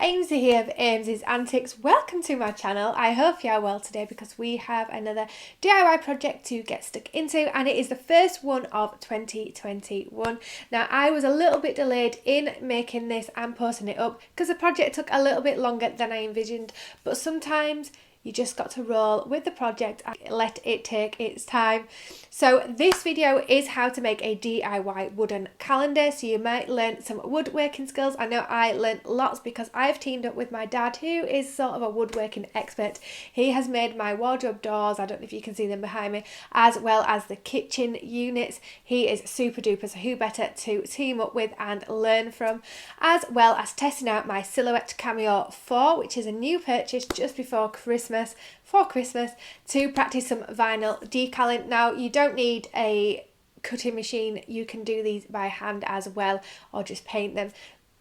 Amesy here of Ames's Antics. Welcome to my channel. I hope you are well today because we have another DIY project to get stuck into, and it is the first one of 2021. Now, I was a little bit delayed in making this and posting it up because the project took a little bit longer than I envisioned, but sometimes you just got to roll with the project and let it take its time. So this video is how to make a DIY wooden calendar. So you might learn some woodworking skills. I know I learned lots because I've teamed up with my dad, who is sort of a woodworking expert. He has made my wardrobe doors, I don't know if you can see them behind me, as well as the kitchen units. He is super duper, so who better to team up with and learn from, as well as testing out my Silhouette Cameo 4, which is a new purchase just before Christmas, to practice some vinyl decaling. Now, you don't need a cutting machine, you can do these by hand as well, or just paint them,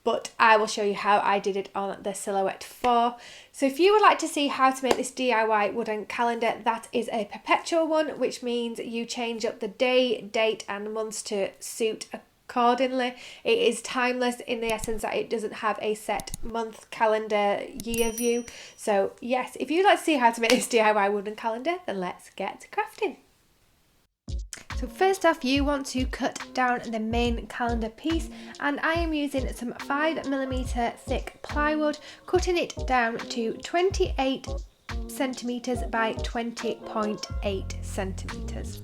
but I will show you how I did it on the Silhouette 4. So if you would like to see how to make this DIY wooden calendar, that is a perpetual one, which means you change up the day, date and months to suit accordingly. It is timeless in the essence that it doesn't have a set month, calendar, year view. So yes, if you'd like to see how to make this DIY wooden calendar, then let's get to crafting. So first off, you want to cut down the main calendar piece, and I am using some 5mm thick plywood, cutting it down to 28 centimeters by 20.8 centimeters.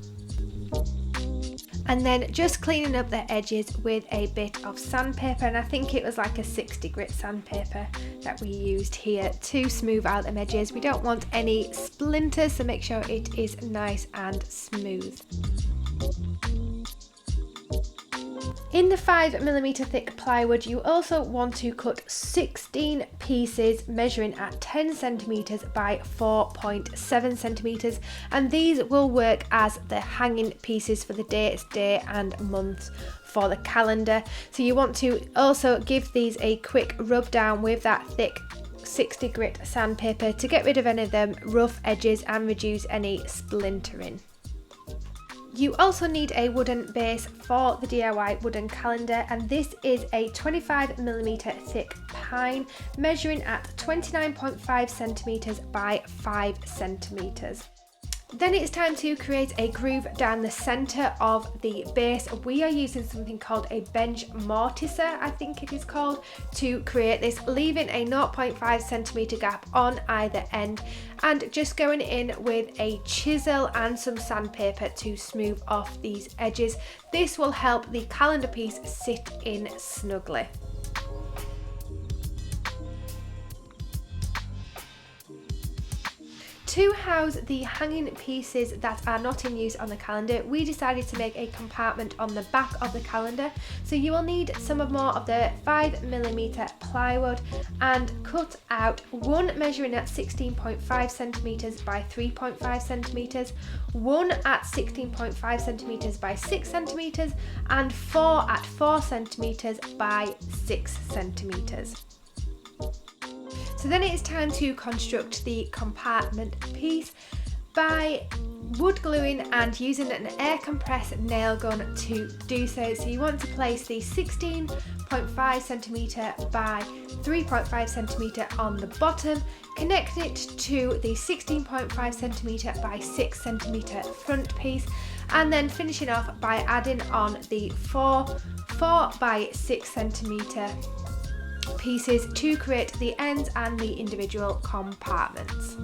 And then just cleaning up the edges with a bit of sandpaper, and I think it was like a 60 grit sandpaper that we used here to smooth out the edges. We don't want any splinters, so make sure it is nice and smooth. In the 5mm thick plywood, you also want to cut 16 pieces measuring at 10 centimeters by 4.7 centimeters, and these will work as the hanging pieces for the dates, day and months for the calendar. So you want to also give these a quick rub down with that thick 60 grit sandpaper to get rid of any of them rough edges and reduce any splintering. You also need a wooden base for the DIY wooden calendar, and this is a 25mm thick pine measuring at 29.5 centimeters by 5 centimeters. Then it's time to create a groove down the centre of the base. We are using something called a bench mortiser, I think it is called, to create this, leaving a 0.5 centimetre gap on either end, and just going in with a chisel and some sandpaper to smooth off these edges. This will help the calendar piece sit in snugly. To house the hanging pieces that are not in use on the calendar, we decided to make a compartment on the back of the calendar. So you will need some more of the 5mm plywood and cut out one measuring at 16.5 centimeters by 3.5 centimeters, one at 16.5 centimeters by 6 centimeters, and four at 4 centimeters by 6 centimeters. So then it is time to construct the compartment piece by wood gluing and using an air compressed nail gun to do so. So you want to place the 16.5 centimeter by 3.5 centimeter on the bottom, connect it to the 16.5 centimeter by 6 centimeter front piece, and then finishing off by adding on the 4 by 6 centimeter pieces to create the ends and the individual compartments.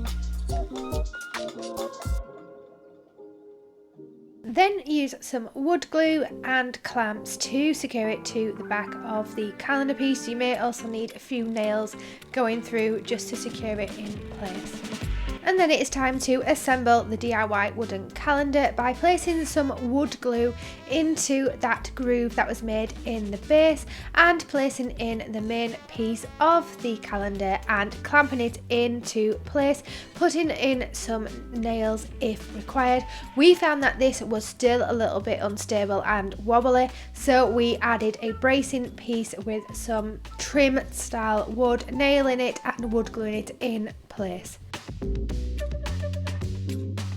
Then use some wood glue and clamps to secure it to the back of the calendar piece. You may also need a few nails going through just to secure it in place. And then it is time to assemble the DIY wooden calendar by placing some wood glue into that groove that was made in the base and placing in the main piece of the calendar and clamping it into place, putting in some nails if required. We found that this was still a little bit unstable and wobbly, so we added a bracing piece with some trim style wood, nailing it and wood gluing it in place.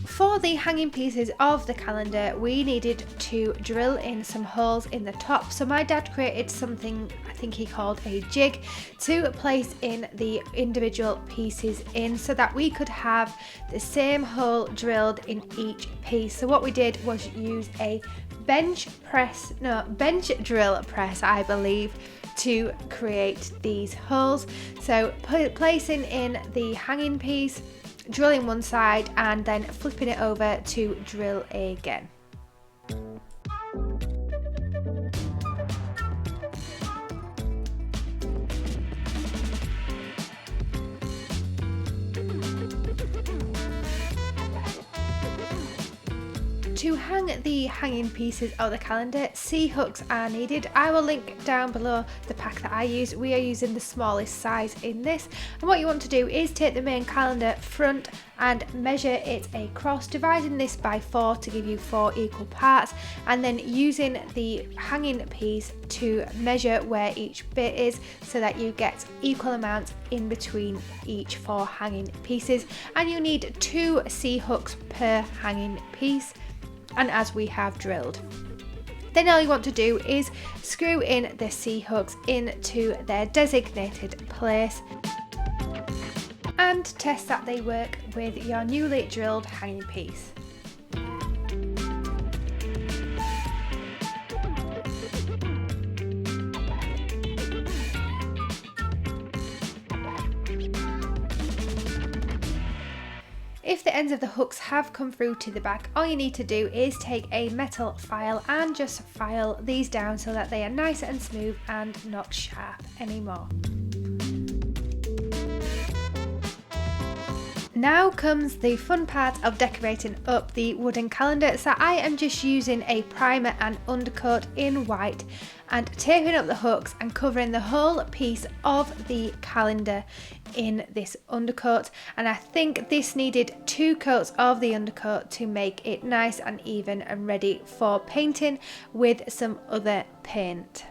For the hanging pieces of the calendar, we needed to drill in some holes in the top. So my dad created something, I think he called a jig, to place in the individual pieces in, so that we could have the same hole drilled in each piece. So what we did was use a bench drill press, I believe, to create these holes. So placing in the hanging piece, drilling one side and then flipping it over to drill again. To hang the hanging pieces of the calendar, C-hooks are needed. I will link down below the pack that I use. We are using the smallest size in this. And what you want to do is take the main calendar front and measure it across, dividing this by 4 to give you 4 equal parts, and then using the hanging piece to measure where each bit is so that you get equal amounts in between each 4 hanging pieces. And you need 2 C-hooks per hanging piece, and as we have drilled. Then all you want to do is screw in the C-hooks into their designated place and test that they work with your newly drilled hanging piece. If the ends of the hooks have come through to the back, all you need to do is take a metal file and just file these down so that they are nice and smooth and not sharp anymore. Now comes the fun part of decorating up the wooden calendar. So I am just using a primer and undercoat in white and taping up the hooks and covering the whole piece of the calendar in this undercoat. And I think this needed 2 coats of the undercoat to make it nice and even and ready for painting with some other paint.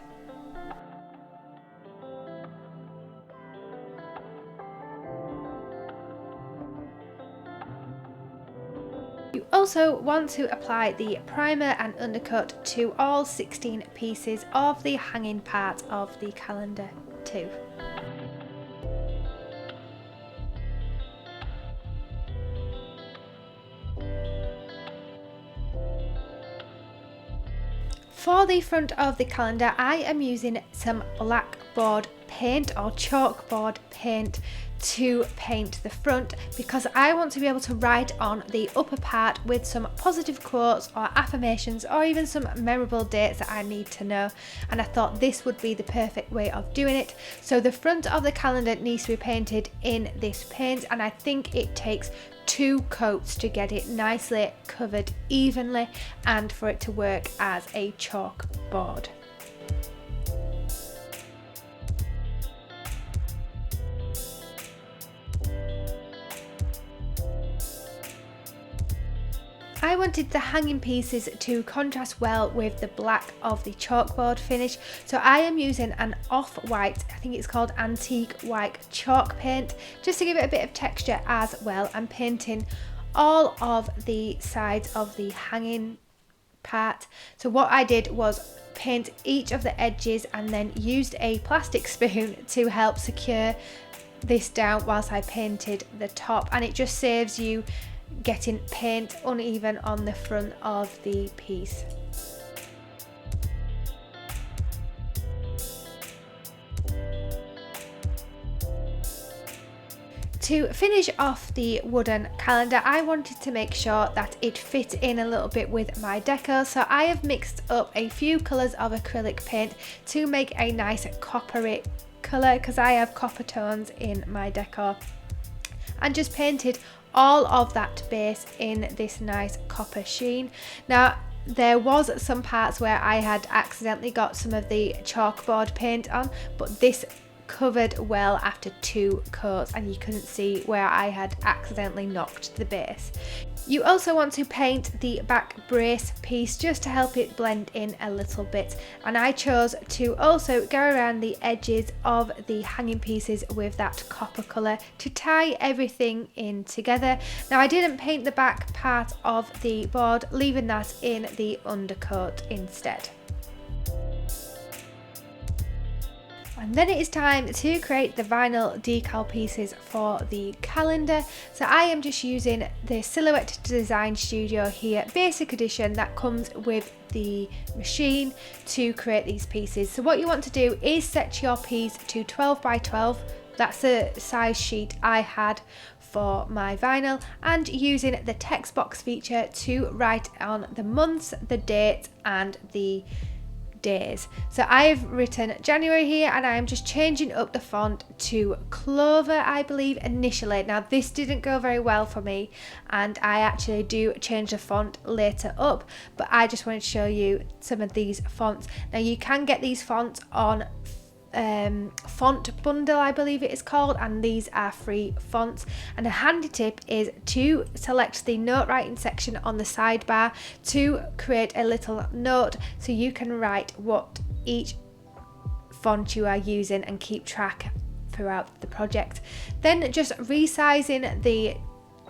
You also want to apply the primer and undercoat to all 16 pieces of the hanging part of the calendar too. For the front of the calendar, I am using some blackboard paint or chalkboard paint to paint the front, because I want to be able to write on the upper part with some positive quotes or affirmations or even some memorable dates that I need to know, and I thought this would be the perfect way of doing it. So the front of the calendar needs to be painted in this paint, and I think it takes 2 coats to get it nicely covered evenly and for it to work as a chalkboard. I wanted the hanging pieces to contrast well with the black of the chalkboard finish, so I am using an off-white, I think it's called antique white chalk paint, just to give it a bit of texture as well, and painting all of the sides of the hanging part. So what I did was paint each of the edges and then used a plastic spoon to help secure this down whilst I painted the top, and it just saves you getting paint uneven on the front of the piece. To finish off the wooden calendar, I wanted to make sure that it fit in a little bit with my decor, so I have mixed up a few colours of acrylic paint to make a nice coppery colour, because I have copper tones in my decor, and just painted all of that base in this nice copper sheen. Now there was some parts where I had accidentally got some of the chalkboard paint on, but this covered well after 2 coats and you couldn't see where I had accidentally knocked the base. You also want to paint the back brace piece just to help it blend in a little bit, and I chose to also go around the edges of the hanging pieces with that copper colour to tie everything in together. Now I didn't paint the back part of the board, leaving that in the undercoat instead. And then it is time to create the vinyl decal pieces for the calendar. So I am just using the Silhouette Design Studio here, basic edition, that comes with the machine to create these pieces. So what you want to do is set your piece to 12 by 12. That's the size sheet I had for my vinyl, and using the text box feature to write on the months, the date and the days. So I've written January here, and I am just changing up the font to Clover, I believe, initially. Now this didn't go very well for me, and I actually do change the font later up, but I just wanted to show you some of these fonts. Now you can get these fonts on Font Bundle, I believe it is called, and these are free fonts. And a handy tip is to select the note writing section on the sidebar to create a little note so you can write what each font you are using and keep track throughout the project. Then just resizing the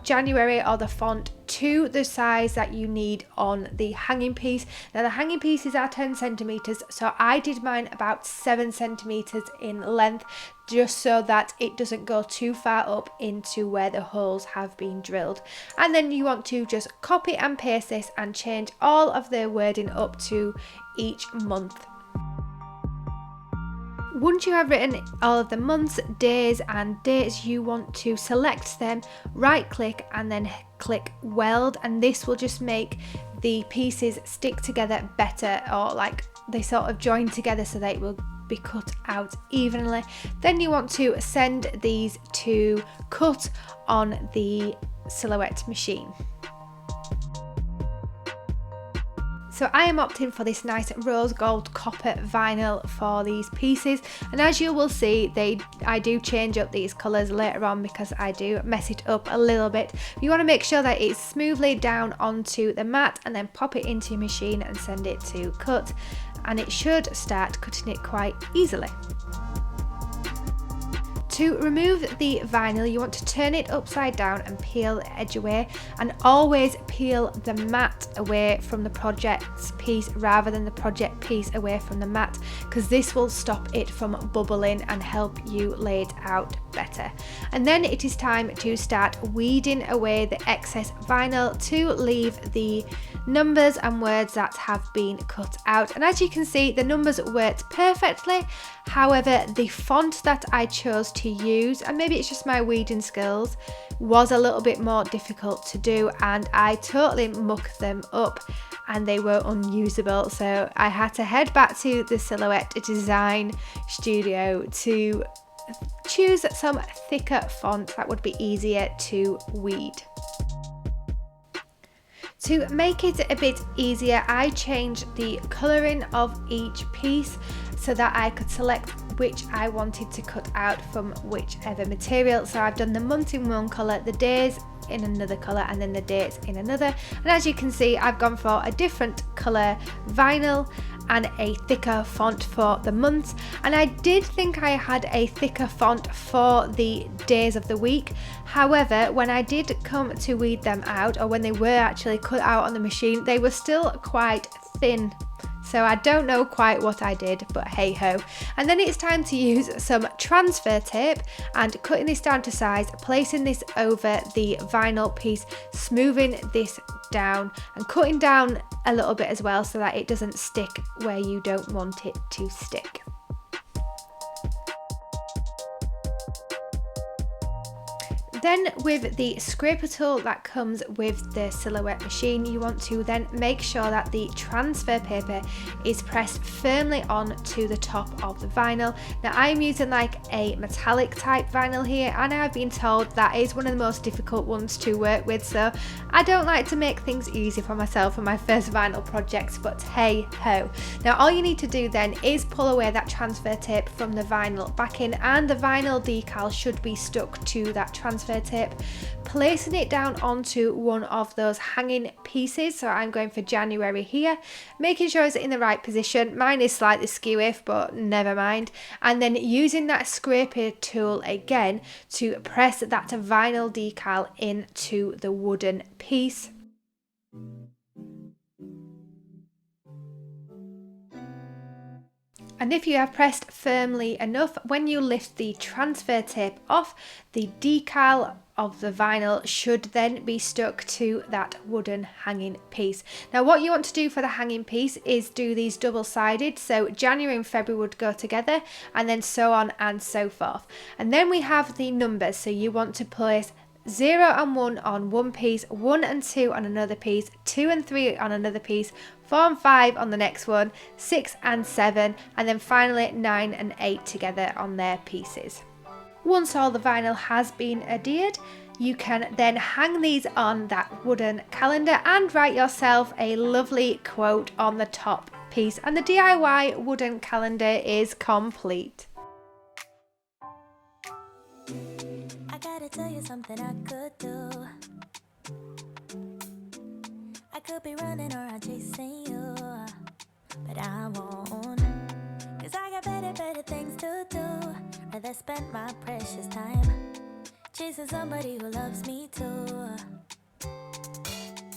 January or the font to the size that you need on the hanging piece. Now the hanging pieces are 10 centimeters, so I did mine about 7 centimeters in length, just so that it doesn't go too far up into where the holes have been drilled. And then you want to just copy and paste this and change all of the wording up to each month. Once you have written all of the months, days and dates, you want to select them, right click and then click weld, and this will just make the pieces stick together better, or like they sort of join together so that it will be cut out evenly. Then you want to send these to cut on the Silhouette machine. So I am opting for this nice rose gold copper vinyl for these pieces, and as you will see, I do change up these colours later on because I do mess it up a little bit. You want to make sure that it's smoothly down onto the mat and then pop it into your machine and send it to cut, and it should start cutting it quite easily. To remove the vinyl, you want to turn it upside down and peel the edge away, and always peel the mat away from the project piece rather than the project piece away from the mat, because this will stop it from bubbling and help you lay it out better. And then it is time to start weeding away the excess vinyl to leave the numbers and words that have been cut out. And as you can see, the numbers worked perfectly. However, the font that I chose to use, and maybe it's just my weeding skills, was a little bit more difficult to do, and I totally mucked them up and they were unusable. So I had to head back to the Silhouette Design Studio to choose some thicker font that would be easier to weed. To make it a bit easier, I changed the colouring of each piece so that I could select which I wanted to cut out from whichever material. So I've done the month in one colour, the days in another colour, and then the dates in another. And as you can see, I've gone for a different colour vinyl and a thicker font for the months. And I did think I had a thicker font for the days of the week. However, when I did come to weed them out, or when they were actually cut out on the machine, they were still quite thin. So I don't know quite what I did, but hey ho. And then it's time to use some transfer tape and cutting this down to size, placing this over the vinyl piece, smoothing this down and cutting down a little bit as well so that it doesn't stick where you don't want it to stick. Then with the scraper tool that comes with the Silhouette machine, you want to then make sure that the transfer paper is pressed firmly onto the top of the vinyl. Now I'm using like a metallic type vinyl here, and I've been told that is one of the most difficult ones to work with, so I don't like to make things easy for myself for my first vinyl project, but hey ho. Now all you need to do then is pull away that transfer tape from the vinyl backing, and the vinyl decal should be stuck to that transfer tape, placing it down onto one of those hanging pieces. So I'm going for January here, making sure it's in the right position. Mine is slightly skewy, but never mind. And then using that scraper tool again to press that vinyl decal into the wooden piece. And if you have pressed firmly enough, when you lift the transfer tape off, the decal of the vinyl should then be stuck to that wooden hanging piece. Now what you want to do for the hanging piece is do these double-sided, so January and February would go together, and then so on and so forth. And then we have the numbers, so you want to place 0 and 1 on one piece, 1 and 2 on another piece, 2 and 3 on another piece, 4 and 5 on the next one, 6 and 7, and then finally 9 and 8 together on their pieces. Once all the vinyl has been adhered, you can then hang these on that wooden calendar and write yourself a lovely quote on the top piece, and the DIY wooden calendar is complete. I gotta tell you something I could do. I could be running around chasing you, but I won't, 'cause I got better things to do. Rather spend my precious time chasing somebody who loves me too.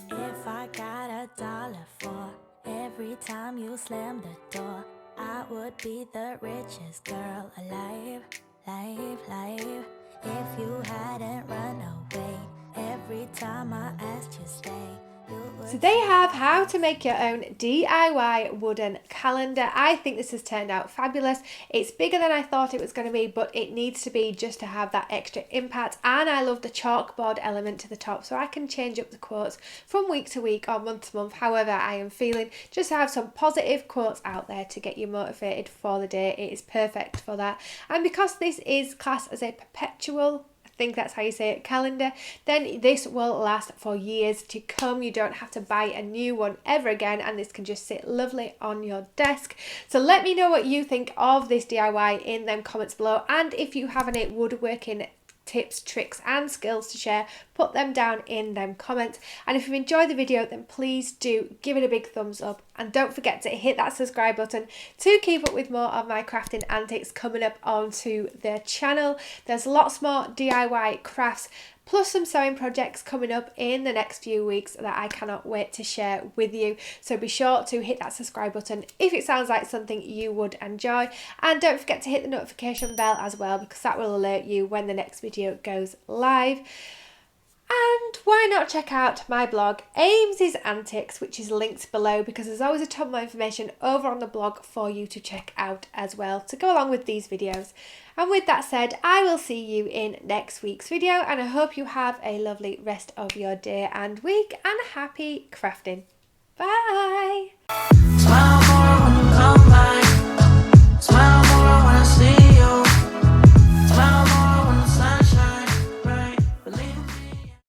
If I got $1 for every time you slam the door, I would be the richest girl alive, life. If you hadn't run away every time I asked you stay. So there you have how to make your own DIY wooden calendar. I think this has turned out fabulous. It's bigger than I thought it was going to be, but it needs to be just to have that extra impact. And I love the chalkboard element to the top, so I can change up the quotes from week to week or month to month, however I am feeling, just to have some positive quotes out there to get you motivated for the day. It is perfect for that. And because this is classed as a perpetual, I think that's how you say it, calendar, then this will last for years to come. You don't have to buy a new one ever again, and this can just sit lovely on your desk. So let me know what you think of this DIY in them comments below, and if you have any woodworking tips, tricks and skills to share, put them down in them comments. And if you enjoyed the video, then please do give it a big thumbs up, and don't forget to hit that subscribe button to keep up with more of my crafting antics coming up onto the channel. There's lots more DIY crafts plus some sewing projects coming up in the next few weeks that I cannot wait to share with you. So be sure to hit that subscribe button if it sounds like something you would enjoy, and don't forget to hit the notification bell as well, because that will alert you when the next video goes live. And why not check out my blog Ames's Antics, which is linked below, because there's always a ton more information over on the blog for you to check out as well to go along with these videos. And with that said, I will see you in next week's video, and I hope you have a lovely rest of your day and week, and happy crafting. Bye! Smile more when you come by. Smile.